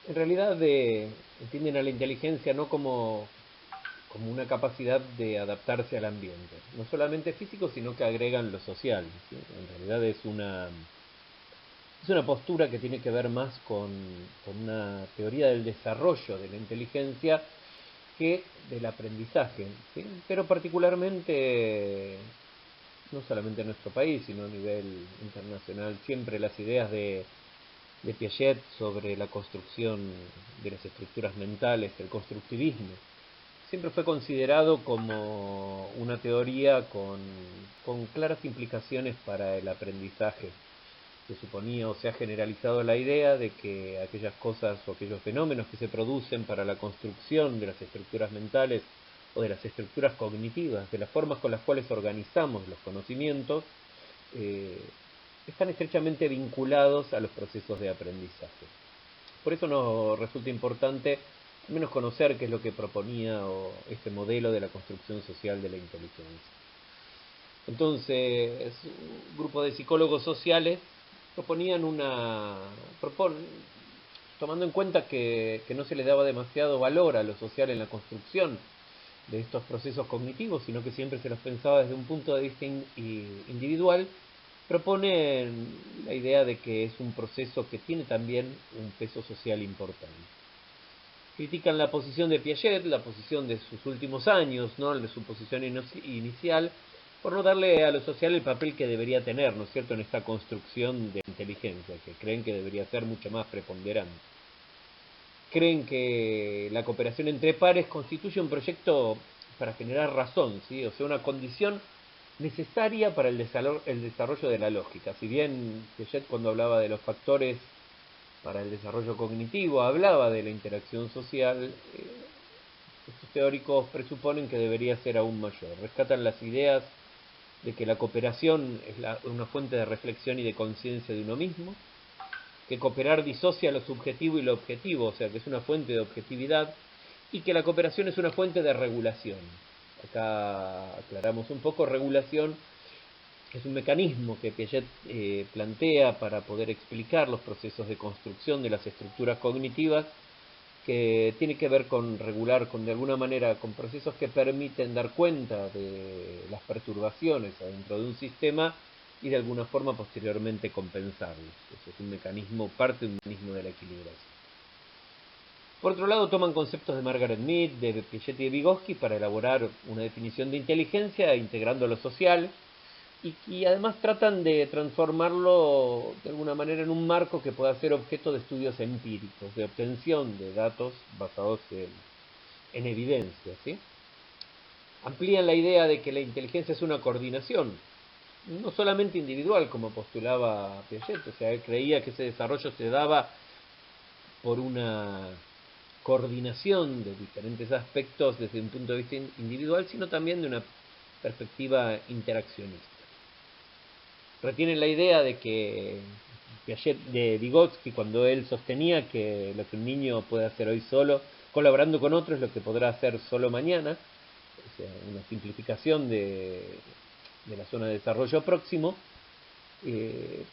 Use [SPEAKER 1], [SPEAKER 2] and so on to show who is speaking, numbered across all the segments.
[SPEAKER 1] En realidad entienden a la inteligencia no como una capacidad de adaptarse al ambiente, no solamente físico, sino que agregan lo social, ¿sí? En realidad es una postura que tiene que ver más con una teoría del desarrollo de la inteligencia que del aprendizaje, ¿sí? Pero particularmente, no solamente en nuestro país, sino a nivel internacional, siempre las ideas de Piaget sobre la construcción de las estructuras mentales, el constructivismo, siempre fue considerado como una teoría con claras implicaciones para el aprendizaje. Se suponía o se ha generalizado la idea de que aquellas cosas o aquellos fenómenos que se producen para la construcción de las estructuras mentales o de las estructuras cognitivas, de las formas con las cuales organizamos los conocimientos, eh, están estrechamente vinculados a los procesos de aprendizaje. Por eso nos resulta importante al menos conocer qué es lo que proponía este modelo de la construcción social de la inteligencia. Entonces, un grupo de psicólogos sociales proponían tomando en cuenta que no se le daba demasiado valor a lo social en la construcción de estos procesos cognitivos, sino que siempre se los pensaba desde un punto de vista individual, proponen la idea de que es un proceso que tiene también un peso social importante. Critican la posición de Piaget, la posición de sus últimos años, ¿no? De su posición inicial, por no darle a lo social el papel que debería tener, ¿no es cierto?, en esta construcción de inteligencia, que creen que debería ser mucho más preponderante. Creen que la cooperación entre pares constituye un proyecto para generar razón, ¿sí? O sea, una condición necesaria para el desarrollo de la lógica. Si bien Piaget, cuando hablaba de los factores para el desarrollo cognitivo, hablaba de la interacción social, estos teóricos presuponen que debería ser aún mayor. Rescatan las ideas de que la cooperación es una fuente de reflexión y de conciencia de uno mismo, que cooperar disocia lo subjetivo y lo objetivo, o sea que es una fuente de objetividad, y que la cooperación es una fuente de regulación. Acá aclaramos un poco, regulación es un mecanismo que Piaget plantea para poder explicar los procesos de construcción de las estructuras cognitivas, que tiene que ver con regular de alguna manera con procesos que permiten dar cuenta de las perturbaciones adentro de un sistema y de alguna forma posteriormente compensarlos. Eso es un mecanismo, parte de un mecanismo de la equilibración. Por otro lado, toman conceptos de Margaret Mead, de Piaget y de Vygotsky para elaborar una definición de inteligencia, integrando lo social, y además tratan de transformarlo de alguna manera en un marco que pueda ser objeto de estudios empíricos, de obtención de datos basados en evidencia, ¿sí? Amplían la idea de que la inteligencia es una coordinación, no solamente individual, como postulaba Piaget, o sea, él creía que ese desarrollo se daba por una coordinación de diferentes aspectos desde un punto de vista individual, sino también de una perspectiva interaccionista. Retienen la idea de que Piaget, de Vygotsky, cuando él sostenía que lo que un niño puede hacer hoy solo, colaborando con otros, es lo que podrá hacer solo mañana, o sea, una simplificación de la zona de desarrollo próximo,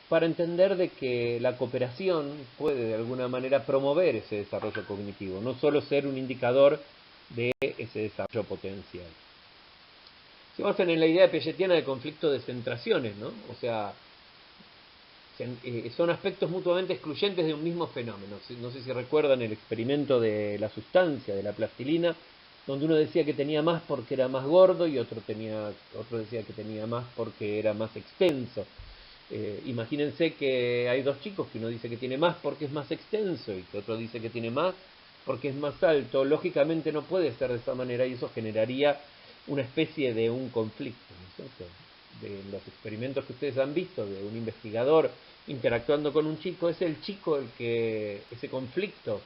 [SPEAKER 1] para entender de que la cooperación puede de alguna manera promover ese desarrollo cognitivo, no solo ser un indicador de ese desarrollo potencial. Se basan en la idea piagetiana de conflicto de centraciones, ¿no? O sea, son aspectos mutuamente excluyentes de un mismo fenómeno. No sé si recuerdan el experimento de la sustancia, de la plastilina, donde uno decía que tenía más porque era más gordo y otro decía que tenía más porque era más extenso. Imagínense que hay dos chicos, que uno dice que tiene más porque es más extenso y que otro dice que tiene más porque es más alto. Lógicamente no puede ser de esa manera y eso generaría una especie de un conflicto, ¿no es cierto? De los experimentos que ustedes han visto de un investigador interactuando con un chico, es el chico el que ese conflicto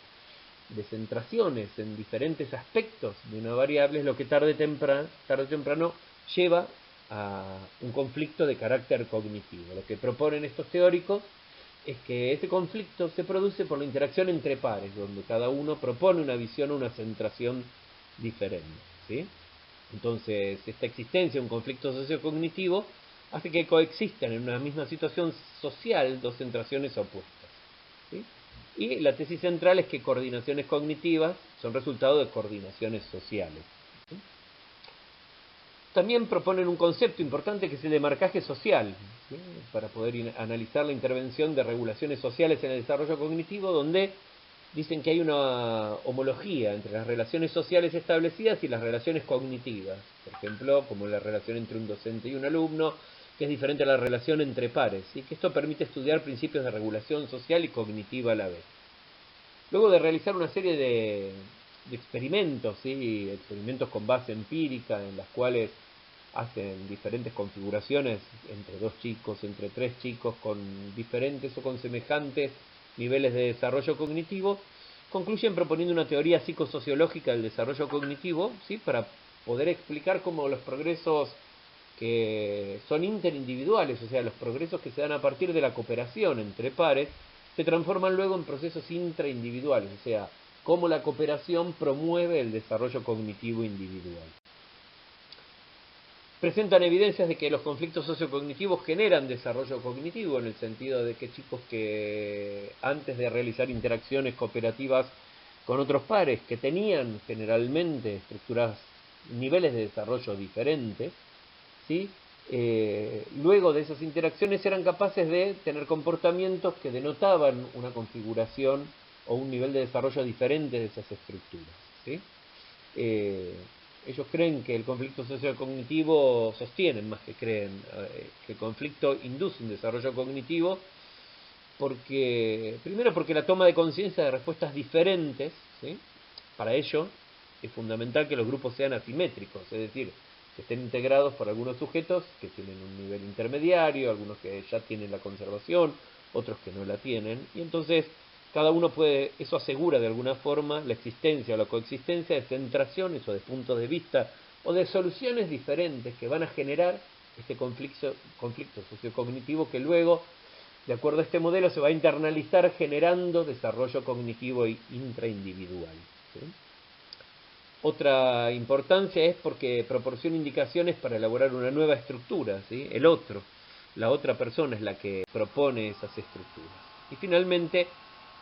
[SPEAKER 1] de centraciones en diferentes aspectos de una variable es lo que tarde o temprano lleva a un conflicto de carácter cognitivo. Lo que proponen estos teóricos es que ese conflicto se produce por la interacción entre pares, donde cada uno propone una visión o una centración diferente, ¿sí? Entonces, esta existencia de un conflicto sociocognitivo hace que coexistan en una misma situación social dos centraciones opuestas, ¿sí? Y la tesis central es que coordinaciones cognitivas son resultado de coordinaciones sociales. También proponen un concepto importante que es el de marcaje social, ¿sí? Para poder analizar la intervención de regulaciones sociales en el desarrollo cognitivo, donde dicen que hay una homología entre las relaciones sociales establecidas y las relaciones cognitivas. Por ejemplo, como la relación entre un docente y un alumno, que es diferente a la relación entre pares, y que esto permite estudiar principios de regulación social y cognitiva a la vez. Luego de realizar una serie de experimentos, ¿sí? Experimentos con base empírica, en las cuales hacen diferentes configuraciones entre dos chicos, entre tres chicos, con diferentes o con semejantes niveles de desarrollo cognitivo, concluyen proponiendo una teoría psicosociológica del desarrollo cognitivo, ¿sí? Para poder explicar cómo los progresos que son interindividuales, o sea, los progresos que se dan a partir de la cooperación entre pares, se transforman luego en procesos intraindividuales, o sea, cómo la cooperación promueve el desarrollo cognitivo individual. Presentan evidencias de que los conflictos sociocognitivos generan desarrollo cognitivo, en el sentido de que chicos que antes de realizar interacciones cooperativas con otros pares, que tenían generalmente estructuras, niveles de desarrollo diferentes, ¿sí? Luego de esas interacciones eran capaces de tener comportamientos que denotaban una configuración o un nivel de desarrollo diferente de esas estructuras, ¿sí? Ellos creen que el conflicto sociocognitivo, sostienen más que creen, que el conflicto induce un desarrollo cognitivo, primero porque la toma de conciencia de respuestas diferentes, ¿sí? Para ello es fundamental que los grupos sean asimétricos, es decir, que estén integrados por algunos sujetos que tienen un nivel intermediario, algunos que ya tienen la conservación, otros que no la tienen, y entonces cada uno puede, eso asegura de alguna forma la existencia o la coexistencia de centraciones o de puntos de vista o de soluciones diferentes que van a generar este conflicto sociocognitivo que luego, de acuerdo a este modelo, se va a internalizar generando desarrollo cognitivo intraindividual, ¿sí? Otra importancia es porque proporciona indicaciones para elaborar una nueva estructura, ¿sí? La otra persona es la que propone esas estructuras. Y finalmente,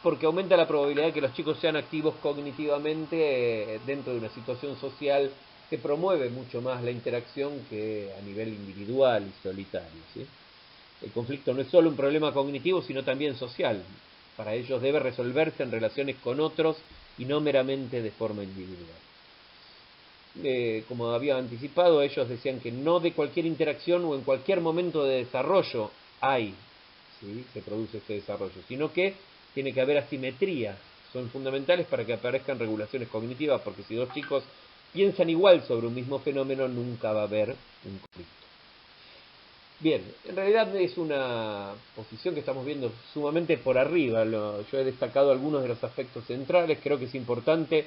[SPEAKER 1] porque aumenta la probabilidad de que los chicos sean activos cognitivamente dentro de una situación social que promueve mucho más la interacción que a nivel individual y solitario, ¿sí? El conflicto no es solo un problema cognitivo, sino también social. Para ellos debe resolverse en relaciones con otros y no meramente de forma individual. Como había anticipado, ellos decían que no de cualquier interacción o en cualquier momento de desarrollo ¿sí? Se produce este desarrollo, sino que tiene que haber asimetría. Son fundamentales para que aparezcan regulaciones cognitivas, porque si dos chicos piensan igual sobre un mismo fenómeno, nunca va a haber un conflicto. Bien, en realidad es una posición que estamos viendo sumamente por arriba. Yo he destacado algunos de los aspectos centrales, creo que es importante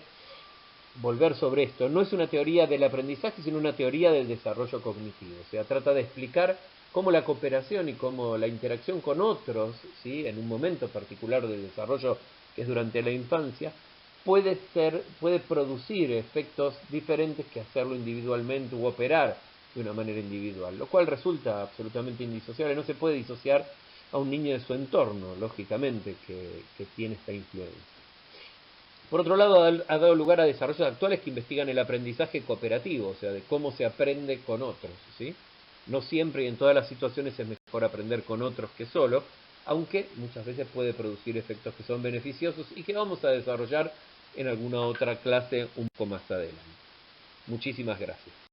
[SPEAKER 1] volver sobre esto. No es una teoría del aprendizaje, sino una teoría del desarrollo cognitivo. O sea, trata de explicar cómo la cooperación y cómo la interacción con otros, ¿sí? En un momento particular del desarrollo que es durante la infancia, puede producir efectos diferentes que hacerlo individualmente u operar de una manera individual, lo cual resulta absolutamente indisociable. No se puede disociar a un niño de su entorno, lógicamente, que tiene esta influencia. Por otro lado, ha dado lugar a desarrollos actuales que investigan el aprendizaje cooperativo, o sea, de cómo se aprende con otros, ¿sí? No siempre y en todas las situaciones es mejor aprender con otros que solo, aunque muchas veces puede producir efectos que son beneficiosos y que vamos a desarrollar en alguna otra clase un poco más adelante. Muchísimas gracias.